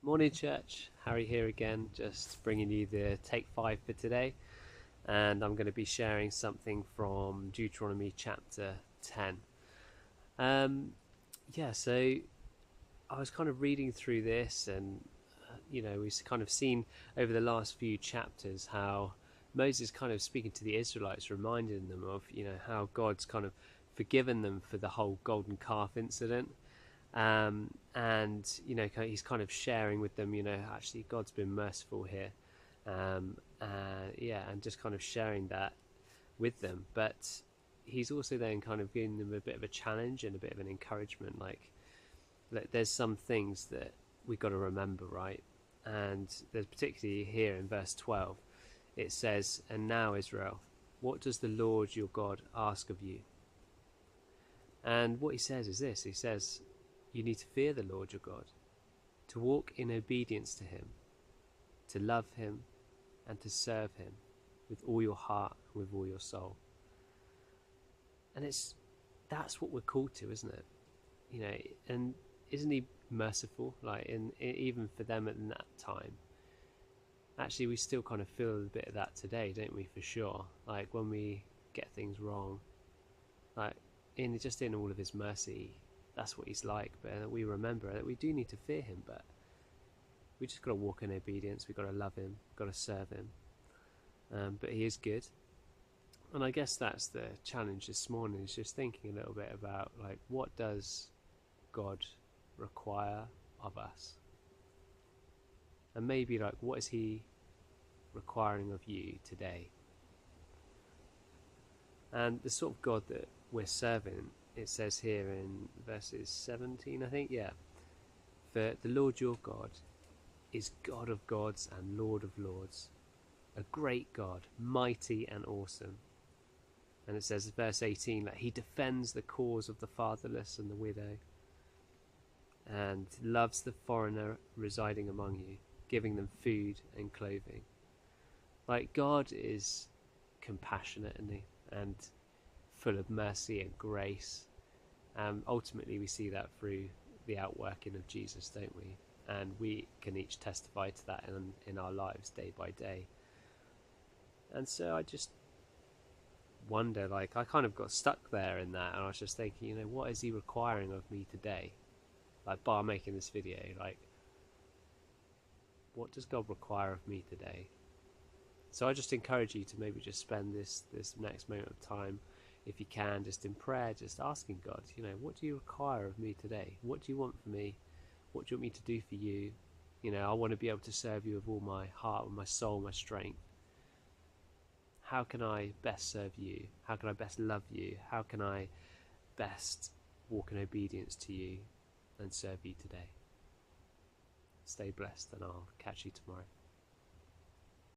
Morning, church. Harry here again, just bringing you the take 5 for today. And I'm going to be sharing something from Deuteronomy chapter 10. Um, so I was kind of reading through this, and we've kind of seen over the last few chapters how Moses kind of speaking to the Israelites, reminding them of how God's kind of forgiven them for the whole golden calf incident. And he's kind of sharing with them, actually God's been merciful here. And just kind of sharing that with them. But he's also then kind of giving them a bit of a challenge and a bit of an encouragement, like there's some things that we got to remember, right? And there's particularly here in verse 12, it says, "And now, Israel, what does the Lord your God ask of you?" And what he says is this: he says, you need to fear the Lord your God, to walk in obedience to him, to love him, and to serve him with all your heart and with all your soul. And that's what we're called to, isn't it? And isn't he merciful? Like even for them at that time. Actually, we still kind of feel a bit of that today, don't we? For sure. Like when we get things wrong, like in all of his mercy, that's what he's like. But we remember that we do need to fear him, but we just got to walk in obedience. We've got to love him, got to serve him. But he is good. And I guess that's the challenge this morning, is just thinking a little bit about, like, what does God require of us? And maybe, like, what is he requiring of you today? And the sort of God that we're serving, it says here in verses 17, I think, "For the Lord your God is God of gods and Lord of lords, a great God, mighty and awesome." And it says, verse 18, that he defends the cause of the fatherless and the widow, and loves the foreigner residing among you, giving them food and clothing. Like, God is compassionate, isn't he? And full of mercy and grace. Ultimately, we see that through the outworking of Jesus, don't we? And we can each testify to that in our lives day by day. And so I just wonder, like, I kind of got stuck there in that, and I was just thinking, what is he requiring of me today? Like, bar making this video, like, what does God require of me today? So I just encourage you to maybe just spend this next moment of time, if you can, just in prayer, just asking God, what do you require of me today? What do you want from me? What do you want me to do for you? I want to be able to serve you with all my heart, with my soul, my strength. How can I best serve you? How can I best love you? How can I best walk in obedience to you and serve you today? Stay blessed, and I'll catch you tomorrow.